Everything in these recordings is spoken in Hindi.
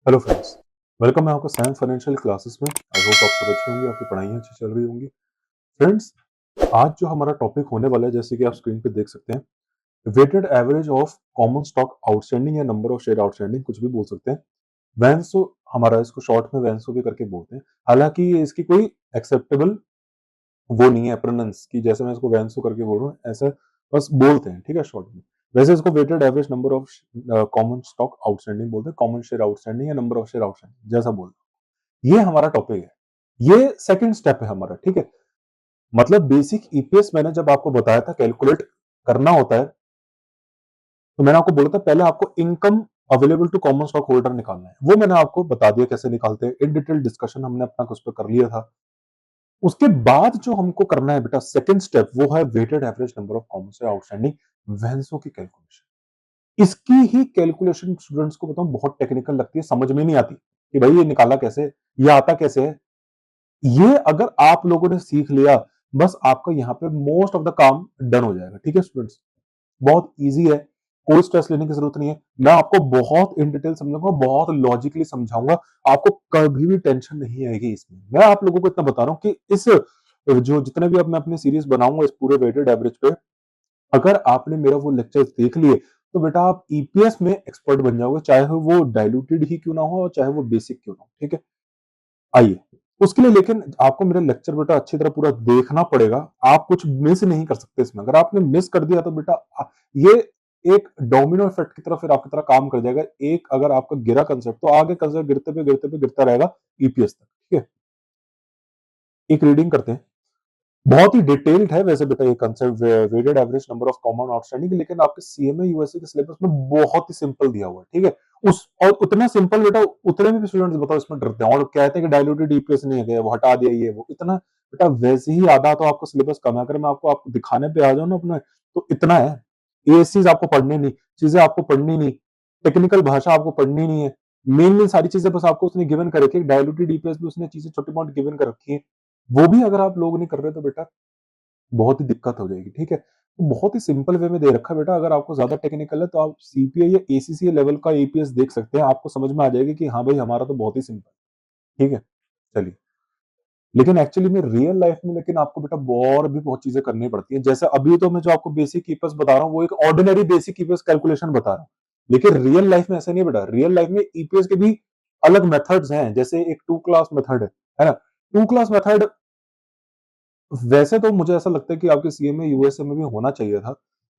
हेलो फ्रेंड्स, वेलकम है आपका सैम फाइनेंशियल क्लासेस में। आई होप आप सब अच्छे होंगे, आपकी पढ़ाई अच्छी चल रही होंगी। फ्रेंड्स, आज जो हमारा टॉपिक होने वाला है, जैसे कि आप स्क्रीन पे देख सकते हैं, weighted average of common stock outstanding या नंबर ऑफ शेयर आउटस्टैंडिंग, कुछ भी बोल सकते हैं। वैंसो हमारा, इसको शॉर्ट में वैंसो भी करके बोलते हैं। हालांकि ये इसकी कोई एक्सेप्टेबल वो नहीं है प्रोनाउंस की, जैसे मैं इसको वैंसो करके बोल रहा हूँ ऐसा बस बोलते हैं, ठीक है, शॉर्ट में। वैसे इसको weighted average number of common stock outstanding बोलते हैं, कॉमन शेयर आउटस्टैंडिंग या नंबर ऑफ शेयर आउटस्टैंडिंग, जैसा बोलते हैं। ये हमारा टॉपिक है, ये सेकंड स्टेप है हमारा, ठीक है। मतलब बेसिक ईपीएस मैंने जब आपको बताया था कैलकुलेट करना होता है, तो मैंने आपको बोला था पहले आपको income available to common stock holder निकालना है। वो मैंने आपको बता दिया कैसे निकालते हैं, इन डिटेल डिस्कशन हमने अपना उस पर कर लिया था। उसके बाद जो हमको करना है बेटा सेकंड स्टेप, वो है weighted average number of common share outstanding, वैंसो की कैलकुलेशन। इसकी ही कैलकुलेशन स्टूडेंट्स को बताऊं बहुत टेक्निकल लगती है, समझ में नहीं आती कि भाई ये निकाला कैसे, ये आता कैसे है। ये अगर आप लोगों ने सीख लिया, बस आपका यहाँ पे मोस्ट ऑफ द काम डन हो जाएगा, ठीक है स्टूडेंट्स। बहुत इजी है, कोई स्ट्रेस लेने की जरूरत नहीं है। मैं आपको बहुत इन डिटेल समझाऊंगा, बहुत लॉजिकली समझाऊंगा। आपको कभी भी टेंशन नहीं आएगी इसमें। मैं आप लोगों को इतना बता रहा हूँ कि इस जो जितने भी अब मैं अपनी सीरीज बनाऊंगा इस पूरे वेटेड एवरेज पे, अगर आपने मेरा वो लेक्चर देख लिए तो बेटा आप ईपीएस में एक्सपर्ट बन जाओगे, चाहे वो डाइल्यूटेड ही क्यों ना हो और चाहे वो बेसिक क्यों ना हो, ठीक है। आइए, उसके लिए लेकिन आपको मेरा लेक्चर बेटा अच्छी तरह पूरा देखना पड़ेगा। आप कुछ मिस नहीं कर सकते इसमें। अगर आपने मिस कर दिया तो बेटा ये एक डोमिनो इफेक्ट की तरफ फिर आपकी तरह काम कर जाएगा। एक अगर आपका गिरा कंसेप्ट तो आगे कंसेप्ट गिरते पे गिरता रहेगा ईपीएस तक, ठीक है। एक रीडिंग करते हैं, बहुत ही डिटेल्ड है वैसे बेटा ये concept, weighted average number of common outstanding, लेकिन आपके सीएमए यूएसए के सिलेबस में बहुत ही सिंपल दिया हुआ है, ठीक है। उस और उतना सिंपल बेटा, उतने में भी स्टूडेंट्स बताओ इसमें डरते हैं और कहते हैं कि डाइल्यूटेड ईपीएस नहीं है, वो हटा दिया, ये वो इतना बेटा वैसे ही आधा तो आपको सिलेबस कम है। अगर मैं आपको दिखाने पे आ जाऊं ना अपना, तो इतना है। ये चीज आपको पढ़नी नहीं, चीजें आपको पढ़नी नहीं, टेक्निकल भाषा आपको पढ़नी नहीं है। मेन सारी चीजें बस आपको उसने गिवन कर रखी है, डाइल्यूटेड ईपीएस भी उसने चीजें छोटी मोटी गिवन कर रखी है। वो भी अगर आप लोग नहीं कर रहे तो बेटा बहुत ही दिक्कत हो जाएगी, ठीक है। तो बहुत ही सिंपल वे में दे रखा है बेटा। अगर आपको ज्यादा टेक्निकल है तो आप सीपीआई या एसीसी लेवल का एपीएस देख सकते हैं, आपको समझ में आ जाएगी कि हाँ भाई हमारा तो बहुत ही सिंपल, ठीक है। चलिए, लेकिन एक्चुअली में रियल लाइफ में लेकिन आपको बेटा और भी बहुत चीजें करनी पड़ती है। जैसे अभी तो मैं जो आपको बेसिक ईपीएस बता रहा हूँ वो एक ऑर्डिनरी बेसिक ईपीएस कैलकुलेशन बता रहा हूँ, लेकिन रियल लाइफ में ऐसा नहीं बेटा। रियल लाइफ में ईपीएस के भी अलग मेथड्स हैं। जैसे एक टू क्लास मेथड है ना। टू क्लास मेथड वैसे तो मुझे ऐसा लगता है कि आपके सीएमए यूएसए में भी होना चाहिए था,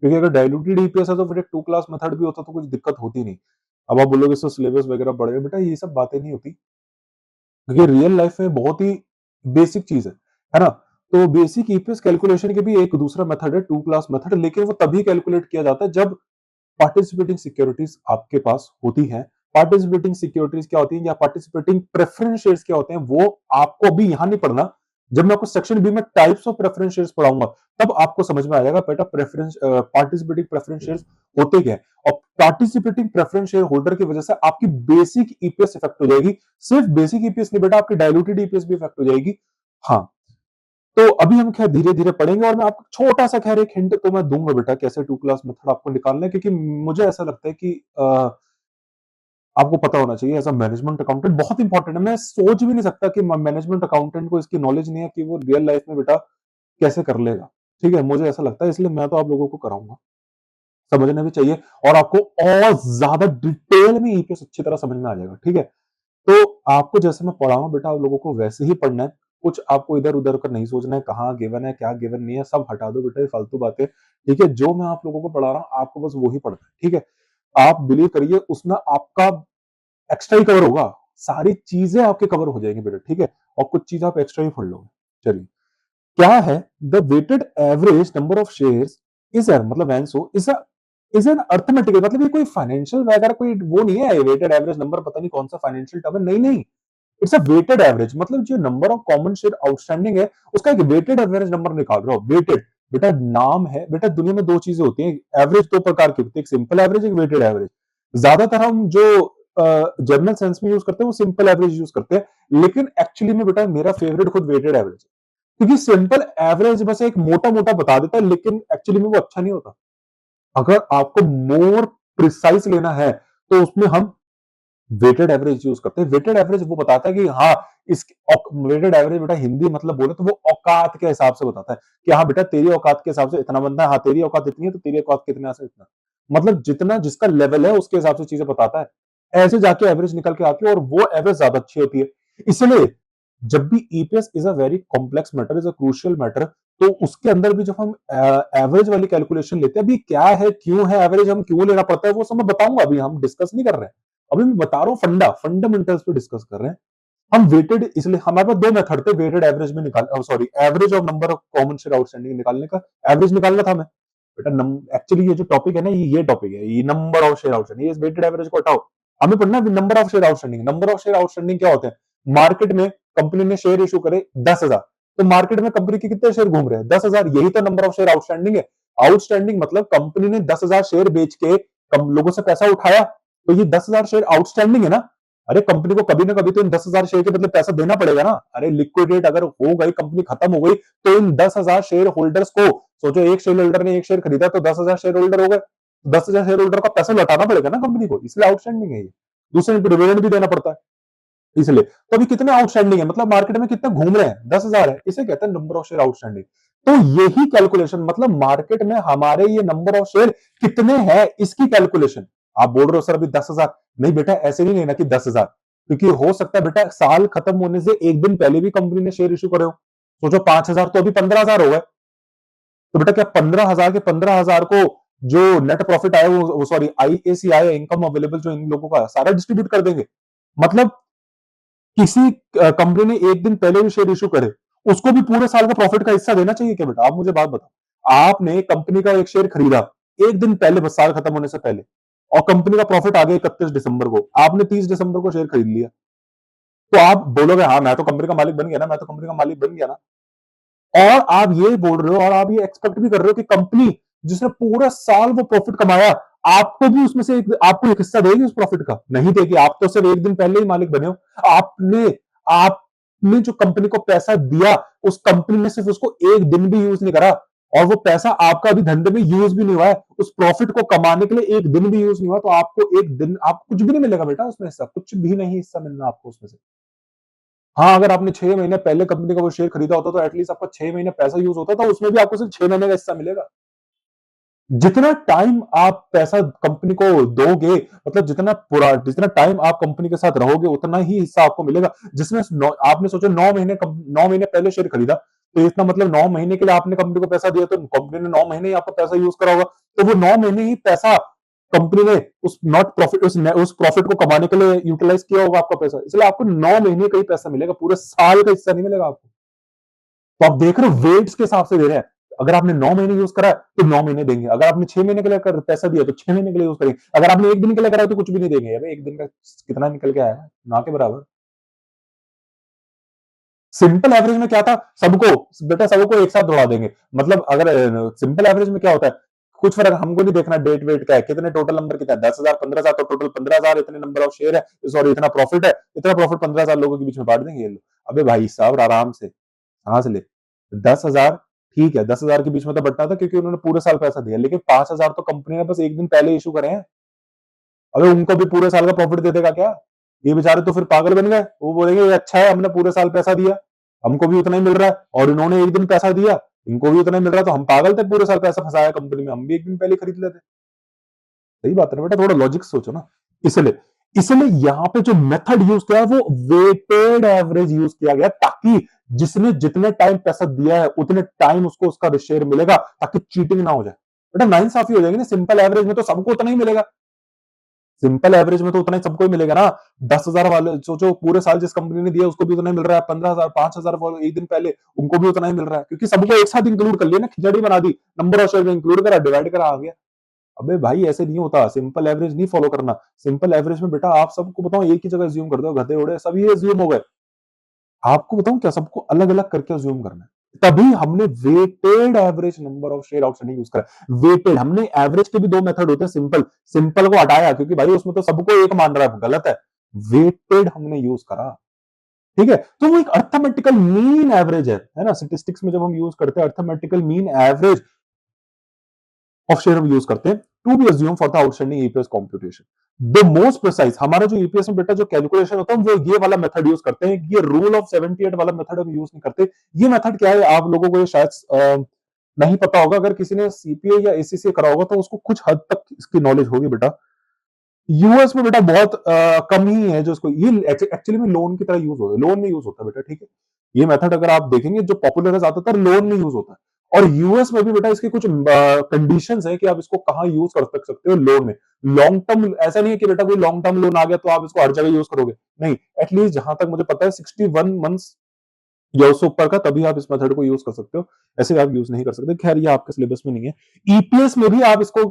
क्योंकि अगर डाइल्यूटेड ईपीएस है तो फिर एक टू क्लास मेथड भी होता तो कुछ दिक्कत होती नहीं। अब आप बोलोगे इससे सिलेबस वगैरह बढ़ गया, बेटा ये सब बातें नहीं होती, क्योंकि रियल लाइफ में बहुत ही बेसिक चीज है ना। तो बेसिक ईपीएस कैलकुलेशन के भी एक दूसरा मेथड है, टू क्लास मेथड, लेकिन वो तभी कैलकुलेट किया जाता है जब पार्टिसिपेटिंग सिक्योरिटीज आपके पास होती हैं। पार्टिसिपेटिंग सिक्योरिटीज क्या होती हैं या पार्टिसिपेटिंग प्रेफरेंस शेयर्स क्या होते हैं, वो आपको अभी यहां नहीं पढ़ना। जब मैं आपको सेक्शन बी में टाइप्स ऑफ प्रेफरेंस शेयर्स पढ़ाऊंगा तब आपको समझ में आ जाएगा बेटा प्रेफरेंस पार्टिसिपेटिंग प्रेफरेंस शेयर्स होते क्या है। और पार्टिसिपेटिंग प्रेफरेंस शेयर होल्डर की वजह से आपकी बेसिक ईपीएस इफेक्ट हो जाएगी। सिर्फ बेसिक ईपीएस नहीं बेटा, आपकी डायलूटेड ईपीएस भी इफेक्ट हो जाएगी। हाँ, तो अभी हम खैर धीरे धीरे पढ़ेंगे और मैं आपको छोटा सा खैर एक हिंट तो मैं दूंगा बेटा कैसे टू क्लास मेथड आपको निकालना है, क्योंकि मुझे ऐसा लगता है कि आपको पता होना चाहिए। एज अ मैनेजमेंट अकाउंटेंट बहुत इंपॉर्टेंट है। मैं सोच भी नहीं सकता कि मैनेजमेंट अकाउंटेंट को इसकी नॉलेज नहीं है कि वो रियल लाइफ में बेटा कैसे कर लेगा, ठीक है। मुझे ऐसा लगता है, इसलिए मैं तो आप लोगों को कराऊंगा, समझना भी चाहिए और आपको और ज्यादा डिटेल में ईपीएस अच्छी तरह समझ में आ जाएगा, ठीक है। तो आपको जैसे मैं पढ़ाऊंगा बेटा आप लोगों को वैसे ही पढ़ना है। कुछ आपको इधर उधर का नहीं सोचना है, कहाँ गिवन है क्या गिवन नहीं है, सब हटा दो बेटा, ये फालतू बातें, ठीक है। जो मैं आप लोगों को पढ़ा रहा हूँ आपको बस वही पढ़ना है, ठीक है। आप बिलीव करिए उसमें आपका एक्स्ट्रा ही कवर होगा, सारी चीजें आपके कवर हो जाएंगी बेटा, ठीक है। और कुछ चीज आप एक्स्ट्रा ही पढ़ लोगे। चलिए, क्या है the weighted average number of shares is मतलब एनसो इज एन अर्थमेटिकल, मतलब ये कोई फाइनेंशियल वगैरह कोई वो नहीं है। वेटेड एवरेज नंबर पता नहीं कौन सा फाइनेंशियल टर्म है, नहीं नहीं। इट्स अ वेटेड एवरेज, मतलब जो number of common share outstanding है उसका एक वेटेड एवरेज नंबर निकाल रहा हो। वेटेड बेटा नाम है बेटा, दुनिया में दो चीजें होती हैं, एवरेज दो प्रकार की होती है, एक सिंपल एवरेज एक वेटेड एवरेज। ज्यादातर हम जो जनरल सेंस में यूज करते हैं वो सिंपल एवरेज यूज करते हैं, लेकिन एक्चुअली में बेटा मेरा फेवरेट खुद वेटेड एवरेज है, क्योंकि सिंपल एवरेज बस एक मोटा मोटा बता देता है, लेकिन एक्चुअली में वो अच्छा नहीं होता। अगर आपको मोर प्रिसाइज लेना है तो उसमें हम वेटेड एवरेज यूज करते हैं। वेटेड एवरेज वो बताता है कि हाँ, इस वेटेड एवरेज बेटा हिंदी मतलब बोले तो वो औकात के हिसाब से बताता है कि हाँ बेटा तेरी औकात के हिसाब से इतना बनता है, हाँ तेरी औकात इतनी है तो तेरी औकात कितने से इतना, मतलब जितना जिसका लेवल है उसके हिसाब से चीजें बताता है। ऐसे जाके एवरेज निकल के आती है और वो एवरेज ज्यादा अच्छी होती है। इसलिए जब भी EPS is a very complex matter, is a crucial matter, तो उसके अंदर भी जब हम एवरेज वाली कैलकुलेशन लेते हैं, अभी क्या है, क्यों है एवरेज, हम क्यों लेना पड़ता है, वो सब मैं बताऊंगा। अभी हम डिस्कस नहीं कर रहे हैं, अभी मैं बता रहा हूँ फंडामेंटल्स पे डिस्कस कर रहे हैं हम। वेटेड, इसलिए हमारे पास दो मेथड थे वेटेड एवरेज में निकाल, sorry average of number of common share outstanding निकालने का, एवरेज निकालना था हमें बेटा। एक्चुअली ये जो टॉपिक है ना, ये टॉपिक है, ये नंबर ऑफ शेयर आउटस्टैंडिंग, ये वेटेड एवरेज को हटाओ, हमें पढ़ना है number of share outstanding. Number of share outstanding क्या होते हैं? मार्केट में कंपनी ने शेयर इशू करे 10,000, तो मार्केट में कंपनी के कितने शेयर घूम रहे हैं? 10,000, यही तो नंबर ऑफ शेयर आउटस्टैंडिंग है। आउटस्टैंडिंग मतलब कंपनी ने 10,000 शेयर बेच के कम लोगों से पैसा उठाया, तो ये 10,000 शेयर आउटस्टैंडिंग है ना। अरे कंपनी को कभी ना कभी तो इन 10,000 शेयर के बदले पैसा देना पड़ेगा ना। अरे लिक्विडेट अगर हो गई, कंपनी खत्म हो गई, तो इन 10,000 शेयर होल्डर्स को, सोचो एक शेयर होल्डर ने एक शेयर खरीदा तो 10,000 शेयर होल्डर हो गए, 10,000 शेयर होल्डर का पैसा लौटाना पड़ेगा ना कंपनी को, इसलिए आउटस्टैंडिंग है ये। दूसरे डिविडेंड भी देना पड़ता है, इसलिए। तो अभी कितने आउटस्टैंडिंग है, मतलब मार्केट में कितने घूम रहे हैं? 10,000 है, इसे कहते हैं नंबर ऑफ शेयर आउटस्टैंडिंग। तो यही कैलकुलेशन, मतलब मार्केट में हमारे ये नंबर ऑफ शेयर कितने हैं, इसकी कैलकुलेशन। आप बोल रहे हो सर अभी 10,000, नहीं बेटा ऐसे नहीं लेना कि 10,000, क्योंकि हो सकता है बेटा साल खत्म होने से एक दिन पहले भी कंपनी ने शेयर इशू करे हो। सोचो 5,000 तो अभी 15,000 हो गए, तो बेटा क्या 15,000 के 15,000 को जो नेट प्रॉफिट आया, वो सॉरी आईएसी आया, इनकम अवेलेबल जो इन लोगों का, सारा डिस्ट्रीब्यूट कर देंगे? मतलब किसी कंपनी ने एक दिन पहले भी शेयर इशू करे, उसको भी पूरे साल का प्रॉफिट का हिस्सा देना चाहिए क्या बेटा? आप मुझे बात बताओ, आपने कंपनी का एक शेयर खरीदा एक दिन पहले, बस साल खत्म होने से पहले, और कंपनी का प्रॉफिट आ गया 31 दिसंबर को, आपने 30 दिसंबर को शेयर खरीद लिया, तो आप बोलोगे हाँ मैं तो कंपनी का मालिक बन गया ना, मैं तो कंपनी का मालिक बन गया ना। और आप ये बोल रहे हो और आप ये एक्सपेक्ट भी कर रहे हो कि कंपनी जिसने पूरा साल वो प्रॉफिट कमाया, आपको भी उसमें से आपको एक हिस्सा देगी उस प्रॉफिट का? नहीं देगी, आप तो सिर्फ एक दिन पहले ही मालिक बने हो। आपने आपने जो कंपनी को पैसा दिया, उस कंपनी ने सिर्फ उसको एक दिन भी यूज नहीं करा, और वो पैसा आपका अभी धंधे में यूज भी नहीं हुआ है, उस प्रॉफिट को कमाने के लिए एक दिन भी यूज नहीं हुआ, तो आपको एक दिन, आपको कुछ भी नहीं मिलेगा बेटा उसमें, हिस्सा कुछ भी नहीं हिस्सा मिलना आपको उसमें से। हाँ, अगर आपने 6 महीने पहले कंपनी का वो शेयर खरीदा होता तो एटलीस्ट आपका 6 महीने पैसा यूज होता, तो उसमें भी आपको सिर्फ 6 महीने का हिस्सा मिलेगा। जितना टाइम आप पैसा कंपनी को दोगे, मतलब जितना टाइम आप कंपनी के साथ रहोगे, उतना ही हिस्सा आपको मिलेगा। जिसमें आपने सोचो 9 महीने पहले शेयर खरीदा, तो इसका मतलब 9 महीने के लिए आपने कंपनी को पैसा दिया, तो कंपनी ने 9 महीने ही आपका पैसा यूज करा होगा, तो वो 9 महीने ही पैसा कंपनी ने उस नॉट प्रॉफिट उस प्रॉफिट को कमाने के लिए यूटिलाइज किया होगा आपका पैसा, इसलिए आपको 9 महीने का ही पैसा मिलेगा, पूरे साल का हिस्सा नहीं मिलेगा आपको। तो आप देख रहे हो वेट्स के हिसाब से दे रहे हैं। अगर आपने 9 महीने यूज करा तो 9 महीने देंगे, अगर आपने 6 महीने के लिए पैसा दिया तो 6 महीने के लिए यूज करेंगे, अगर आपने एक दिन के लिए करा तो कुछ भी नहीं देंगे। अबे एक दिन का कितना निकल के आया, ना के बराबर। सिंपल एवरेज में क्या था, सबको बेटा सबको एक साथ दौड़ा देंगे। मतलब अगर सिंपल एवरेज में क्या होता है, कुछ फर्क हमको नहीं देखना, डेट वेट क्या है, कितने टोटल नंबर कितना है, 10,000 15,000, तो टोटल 15,000 इतने नंबर ऑफ शेयर है, सॉरी इतना प्रॉफिट है, इतना प्रॉफिट 15,000 लोगों के बीच में बांट देंगे ये लोग। अबे भाई साहब आराम से सांस ले। 10,000 ठीक है, 10,000 के बीच में तो बंटना था क्योंकि उन्होंने पूरे साल पैसा दिया, लेकिन 5,000 तो कंपनी ने बस एक दिन पहले इशू करे हैं। अबे उनको भी पूरे साल का प्रॉफिट दे देगा क्या? ये बेचारे तो फिर पागल बन गए, वो बोलेंगे ये अच्छा है हमने पूरे साल पैसा दिया, हमको भी उतना ही मिल रहा है, और इन्होंने एक दिन पैसा दिया, इनको भी उतना ही मिल रहा है, तो हम पागल थे पूरे साल पैसा फंसाया कंपनी में, हम भी एक दिन पहले खरीद लेते। सही बात है ना बेटा, थोड़ा लॉजिक सोचो ना। इसलिए इसलिए यहां पे जो मेथड यूज किया है वो वेटेड एवरेज यूज किया गया, ताकि जिसने जितने टाइम पैसा दिया है उतने टाइम उसको उसका शेयर मिलेगा, ताकि चीटिंग ना हो जाए। बेटा नाइंसाफी हो जाएगी ना, सिंपल एवरेज में तो सबको उतना ही मिलेगा, सिंपल एवरेज में तो उतना ही सबको ही मिलेगा ना। 10,000 वाले सोचो पूरे साल जिस कंपनी ने दिया उसको भी उतना ही मिल रहा है, 15,000 5,000 एक दिन पहले उनको भी उतना ही मिल रहा है, क्योंकि सबको एक साथ इंक्लूड कर लिया ना, खिचड़ी बना दी, नंबर ऑफ शेयर में इंक्लूड करा, डिवाइड करा, आ गया। अबे भाई ऐसे नहीं होता, सिंपल एवरेज नहीं फॉलो करना। सिंपल एवरेज में बेटा आप सबको बताओ एक ही जगह ज्यूम कर दो, गधे उड़े सभी ज्यूम हो गए। आपको बताऊं क्या, सबको अलग अलग करके ज्यूम करना है। तभी हमने weighted average number of share outstanding use करा। वेटेड, हमने एवरेज के भी दो मेथड होते हैं, सिंपल सिंपल को हटाया क्योंकि भाई उसमें तो सबको एक मान रहा है, गलत है। वेटेड हमने यूज करा, ठीक है। तो वो एक अर्थमेटिकल मीन एवरेज है ना, स्टेटिस्टिक्स में जब हम यूज करते हैं arithmetical mean average, of share हम यूज करते हैं to be assume for the outstanding EPS computation. The most precise हमारा जो ईपीएस में बेटा जो कैलकुलेशन होता है वो ये वाला मेथड यूज करते हैं, ये रूल ऑफ 78 वाला मेथड हम यूज नहीं करते। ये मेथड क्या है आप लोगों को ये शायद नहीं पता होगा, अगर किसी ने सीपीए या एसीसीए करा होगा तो उसको कुछ हद तक इसकी नॉलेज होगी बेटा। यूएस में बेटा बहुत कम ही है जो इसको ये एक्चुअली में लोन की तरह यूज होता है, लोन में यूज होता है बेटा, ठीक है। ये मेथड अगर आप देखेंगे जो पॉपुलर है ज्यादातर लोन में यूज होता है, और यूएस में भी बेटा इसके कुछ कंडीशंस है कि आप इसको कहां यूज कर सकते हो लोन में। लॉन्ग टर्म ऐसा नहीं है कि बेटा कोई लॉन्ग टर्म लोन आ गया तो आप इसको हर जगह यूज करोगे, नहीं। एटलीस्ट जहां तक मुझे पता है 61 मंथ्स या उससे ऊपर का तभी आप इस मेथड को यूज कर सकते हो, ऐसे आप यूज नहीं कर सकते। खैर ये आपके सिलेबस में नहीं है। ईपीएस में भी आप इसको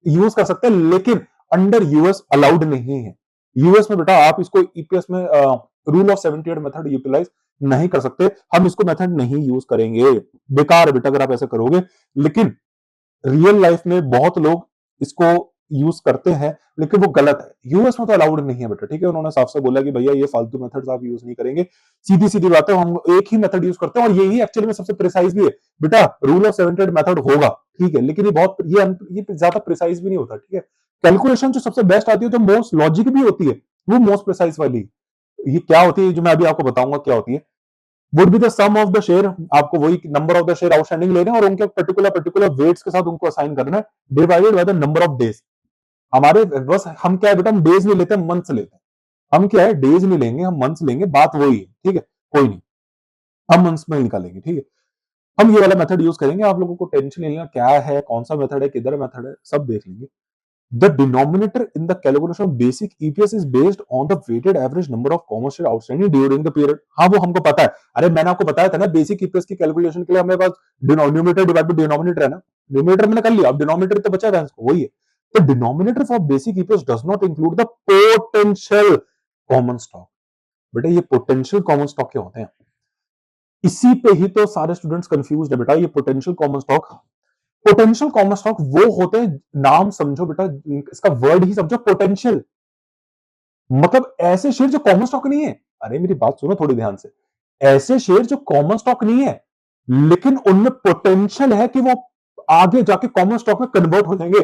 यूज कर सकते हैं लेकिन अंडर यूएस अलाउड नहीं है। यूएस में बेटा आप इसको ईपीएस में रूल ऑफ 78 मेथड यूटिलाइज नहीं कर सकते, हम इसको मेथड नहीं यूज करेंगे, बेकार है बेटा अगर आप ऐसा करोगे। लेकिन रियल लाइफ में बहुत लोग इसको यूज करते हैं लेकिन वो गलत है। यूएस में तो अलाउड नहीं है बेटा, ठीक है। उन्होंने साफ साफ बोला कि भैया ये फालतू मेथड्स आप यूज नहीं करेंगे, सीधी सीधी बात है, हम एक ही मेथड यूज करते हैं और यही एक्चुअली में सबसे प्रिसाइज भी है बेटा। रूल ऑफ 78 मेथड होगा, ठीक है, लेकिन ये ज्यादा प्रिसाइज भी नहीं होता, ठीक है। कैलकुलेशन जो सबसे बेस्ट आती है, जो मोस्ट लॉजिक भी होती है, वो मोस्ट प्रिसाइज वाली। ये क्या होती है जो मैं अभी आपको बताऊंगा क्या होती है, would be the sum of the share. आपको वही number of the share outstanding लेना है और उनके पर्टिकुलर वेट्स के साथ उनको असाइन करना है, divided by the number of days. हमारे बस हम क्या है बेटा, हम डेज नहीं लेते, हम मंथ्स लेते हैं। हम क्या है डेज नहीं लेंगे, हम मंथ्स लेंगे, बात वही है, ठीक है। कोई नहीं, हम मंथ्स में निकालेंगे, ठीक है। हम ये वाला मेथड यूज करेंगे, आप लोगों को टेंशन नहीं लेना क्या है, कौन सा मेथड है, किधर मेथड है, सब देख लेंगे। The denominator in the calculation of basic EPS is based on the weighted average number of common shares outstanding during the period। हाँ वो हमको पता है, अरे मैंने आपको बताया था ना बेसिक ईपीएस की कैलकुलेशन के लिए हमारे पास डिनोमिनेटर डिवाइड बाय डिनोमिनेटर है ना। डिनोमिनेटर मैंने कर लिया, अब डिनोमिनेटर तो बचा है वही है। तो denominator for basic EPS does not include the potential common stock. बेटा ये पोटेंशियल कॉमन स्टॉक क्या होते हैं, इसी पे ही तो सारे स्टूडेंट्स कंफ्यूज है बेटा। ये potential common stock, potential common stock वो होते हैं, नाम समझो बेटा, इसका वर्ड ही समझो पोटेंशियल, मतलब ऐसे शेयर जो कॉमन स्टॉक नहीं है। अरे मेरी बात सुनो थोड़ी ध्यान से, ऐसे शेयर जो कॉमन स्टॉक नहीं है लेकिन उनमें पोटेंशियल है कि वो आगे जाके कॉमन स्टॉक में कन्वर्ट हो जाएंगे।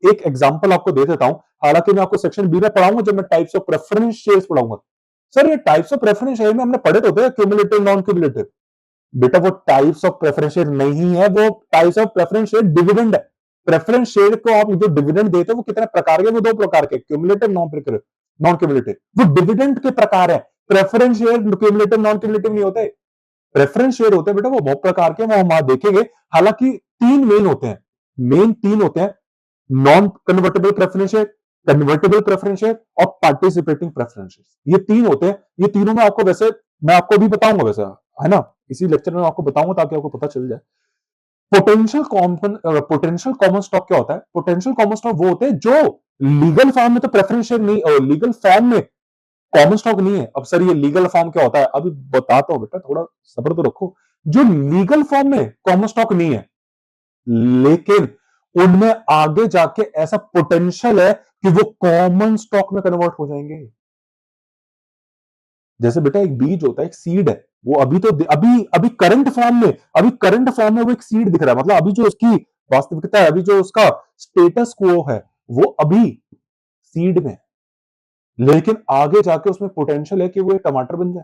एक एग्जांपल आपको दे देता हूं, हालांकि मैं आपको सेक्शन बी में पढ़ाऊंगा जब मैं टाइप्स ऑफ प्रेफरेंस शेयर्स पढ़ाऊंगा। सर ये टाइप्स ऑफ प्रेफरेंस शेयर में हमने पढ़े तो थे क्यूमुलेटिव नॉन क्यूमुलेटिव। बेटा वो टाइप्स ऑफ प्रेफरेंस शेयर नहीं है, वो types of preference share dividend है। प्रेफरेंस शेयर को आप जो डिविडेंड देते हो वो कितने प्रकार के, वो दो प्रकार के, क्यूमुलेटिव नॉन क्यूमुलेटिव, वो डिविडेंड के प्रकार है। Preference share cumulative non cumulative नहीं होते, प्रेफरेंस शेयर होते हैं बेटा वो बहुत प्रकार के, वो हम वहां देखेंगे। हालांकि तीन मेन होते हैं, मेन तीन होते हैं, non convertible preference share, convertible preference share और पार्टिसिपेटिंग प्रेफरेंस शेयर। ये तीन होते हैं, ये तीनों में आपको वैसे मैं आपको भी बताऊंगा वैसे, है ना, इसी लेक्चर में आपको बताऊंगा ताकि आपको पता चल जाए। पोटेंशियल कॉमन स्टॉक क्या होता है, पोटेंशियल कॉमन स्टॉक वो होते हैं जो लीगल फॉर्म में तो प्रेफरेंस शेयर नहीं, और लीगल फॉर्म में कॉमन स्टॉक नहीं है। अब सर ये लीगल फॉर्म क्या होता है, अभी बताता हूं बेटा, थोड़ा सब्र तो रखो। जो लीगल फॉर्म में कॉमन स्टॉक नहीं है लेकिन उनमें आगे जाके ऐसा पोटेंशियल है कि वो कॉमन स्टॉक में कन्वर्ट हो जाएंगे। जैसे बेटा एक बीज होता है, एक सीड है, वो अभी तो अभी अभी करंट फॉर्म में वो एक सीड दिख रहा है, मतलब अभी जो उसकी वास्तविकता है, अभी जो उसका स्टेटस क्वो है वो अभी सीड में, लेकिन आगे जाके उसमें पोटेंशियल है कि वो एक टमाटर बन जाए।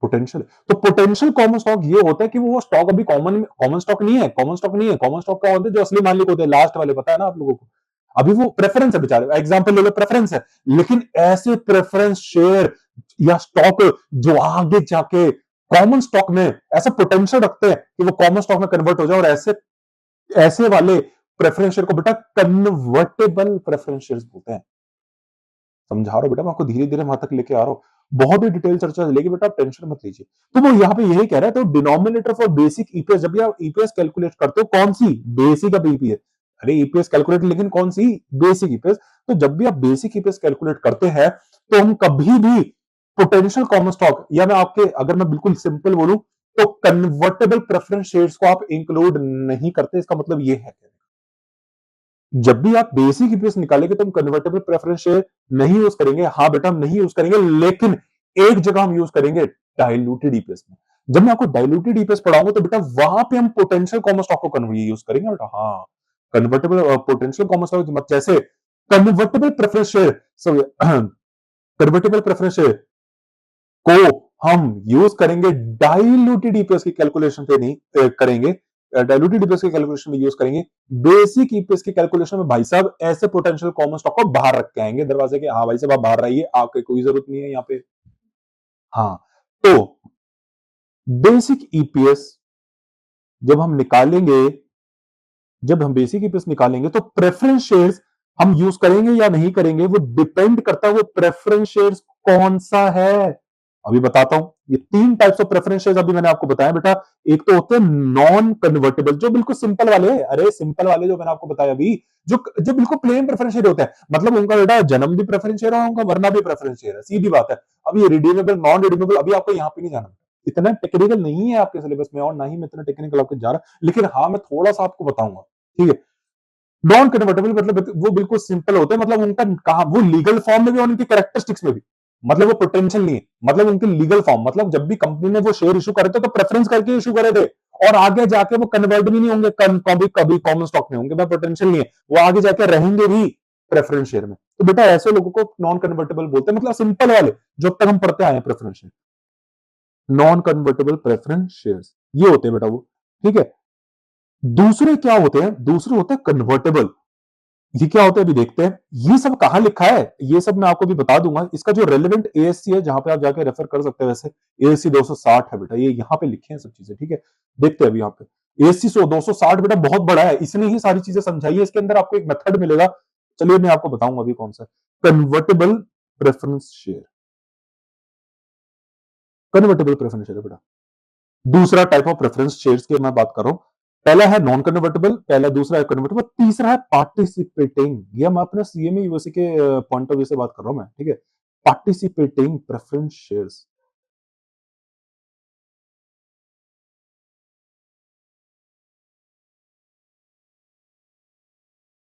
पोटेंशियल, तो पोटेंशियल कॉमन स्टॉक ये होता है कि वो स्टॉक अभी कॉमन स्टॉक नहीं है। कॉमन स्टॉक क्या होते हैं, जो असली मालिक होते हैं, लास्ट वाले, पता है ना आप लोगों को। अभी वो प्रेफरेंस है बेचारे, एग्जांपल ले लो, प्रेफरेंस है, लेकिन ऐसे प्रेफरेंस शेयर या स्टॉक जो आगे जाके कॉमन स्टॉक में ऐसा पोटेंशियल रखते हैं कि वो कॉमन स्टॉक में कन्वर्ट हो जाए, और ऐसे ऐसे वाले प्रेफरेंस शेयर को बेटा कन्वर्टेबल प्रेफरेंस शेयर बोलते हैं। समझा रहा हूं बेटा, मैं आपको धीरे धीरे वहां तक लेके आ रहा हूं, बहुत ही डिटेल चर्चा चलेगी बेटा, आप टेंशन मत लीजिए। तो वो यहाँ पे यही कह रहा है, तो डिनोमिनेटर फॉर बेसिक ईपीएस, जब भी आप ईपीएस कैलकुलेट करते हो, कौन सी बेसिक अब ईपीएस, अरे ईपीएस कैलकुलेट, लेकिन कौन सी बेसिक ईपीएस। तो जब भी आप बेसिक ईपीएस कैलकुलेट करते हैं तो हम कभी भी पोटेंशियल कॉमन स्टॉक, या मैं आपके अगर मैं बिल्कुल सिंपल बोलूं तो कन्वर्टेबल प्रेफरेंस शेयर्स को आप इंक्लूड नहीं करते। इसका मतलब ये है जब भी आप बेसिक ईपीएस निकालेंगे तो हम कन्वर्टेबल प्रेफरेंस शेयर नहीं यूज करेंगे। हाँ बेटा हम नहीं यूज करेंगे, लेकिन एक जगह हम यूज करेंगे, डाइल्यूटेड ईपीएस में। जब मैं आपको डाइल्यूटेड ईपीएस पढ़ाऊंगा तो बेटा वहां पे हम पोटेंशियल कॉमन स्टॉक को यूज करेंगे बेटा। हाँ, कन्वर्टेबल पोटेंशियल कॉमन स्टॉक जैसे convertible preference share, convertible preference share को हम यूज करेंगे डाइल्यूटेड ईपीएस की कैलकुलेशन पे नहीं करेंगे, डाइल्यूटेड ईपीएस की कैलकुलेशन में यूज करेंगे। बेसिक ईपीएस की कैलकुलेशन में भाई साहब ऐसे पोटेंशियल कॉमन स्टॉक को बाहर रख के आएंगे दरवाजे के। हाँ भाई साहब आप बाहर रहिए, आपकी कोई जरूरत नहीं है यहाँ पे। हाँ, तो बेसिक ईपीएस जब हम निकालेंगे, जब हम बेसिक ईपीएस निकालेंगे तो प्रेफरेंस शेयर्स हम यूज करेंगे या नहीं करेंगे वो डिपेंड करता है वो प्रेफरेंस शेयर्स कौन सा है। अभी बताता हूं, ये 3 टाइप्स ऑफ प्रेफरेंस शेयर्स अभी मैंने आपको बताया बेटा। एक तो होते हैं नॉन कन्वर्टेबल, जो बिल्कुल सिंपल वाले, अरे सिंपल वाले जो मैंने आपको बताया अभी, जो बिल्कुल प्लेन प्रेफरेंस शेयर होते हैं, मतलब उनका बेटा जन्म भी प्रेफरेंस शेयर है, उनका मरना भी प्रेफरेंस शेयर है, सीधी बात है। अब ये रिडीमेबल नॉन रिडीमेबल अभी आपको यहाँ पे नहीं जाना, इतना टेक्निकल नहीं है आपके सिलेबस में, और ना ही मैं इतना टेक्निकल आपको जा रहा, लेकिन हाँ मैं थोड़ा सा आपको बताऊंगा, ठीक है। नॉन कन्वर्टेबल मतलब वो बिल्कुल सिंपल होते हैं, मतलब उनका कहा वो लीगल फॉर्म में भी और उनकी कैरेक्टरिस्टिक्स में भी, मतलब वो पोटेंशियल नहीं है, मतलब उनके लीगल फॉर्म, मतलब जब भी कंपनी ने वो शेयर इशू करे थे तो प्रेफरेंस करके इशू करे थे, और आगे जाके वो कन्वर्ट भी नहीं होंगे, कभी कभी कॉमन स्टॉक में होंगे, पोटेंशियल नहीं है, वो आगे जाके रहेंगे भी प्रेफरेंस शेयर में। तो बेटा ऐसे लोगों को नॉन कन्वर्टेबल बोलते हैं, मतलब सिंपल वाले जो अब तक हम पढ़ते आए हैं preference share, non convertible preference shares ये होते हैं बेटा वो, ठीक है। दूसरे क्या होते हैं, दूसरे होते हैं कन्वर्टेबल। ये क्या होता है अभी देखते हैं, ये सब कहां लिखा है ये सब मैं आपको भी बता दूंगा, इसका जो रेलेवेंट एएससी है जहां पे आप जाके रेफर कर सकते हैं, वैसे एएससी 260 है बेटा, ये यहां पे लिखे हैं सब चीजें, ठीक है। देखते हैं अभी यहाँ पे एएससी 260 बेटा बहुत बड़ा है, इसने ही सारी चीजें समझाई है, इसके अंदर आपको एक मेथड मिलेगा, चलिए मैं आपको बताऊंगा अभी कौन सा, convertible preference share, convertible preference share बेटा दूसरा टाइप ऑफ प्रेफरेंस शेयर्स की मैं बात कर रहा हूं। पहला है नॉन कन्वर्टेबल, पहला दूसरा है कन्वर्टेबल, तीसरा है पार्टिसिपेटिंग, ये मैं अपने सीएमए यूएससी के पॉइंट ऑफ व्यू से बात कर रहा हूं मैं, ठीक है। पार्टिसिपेटिंग प्रेफरेंस शेयर्स,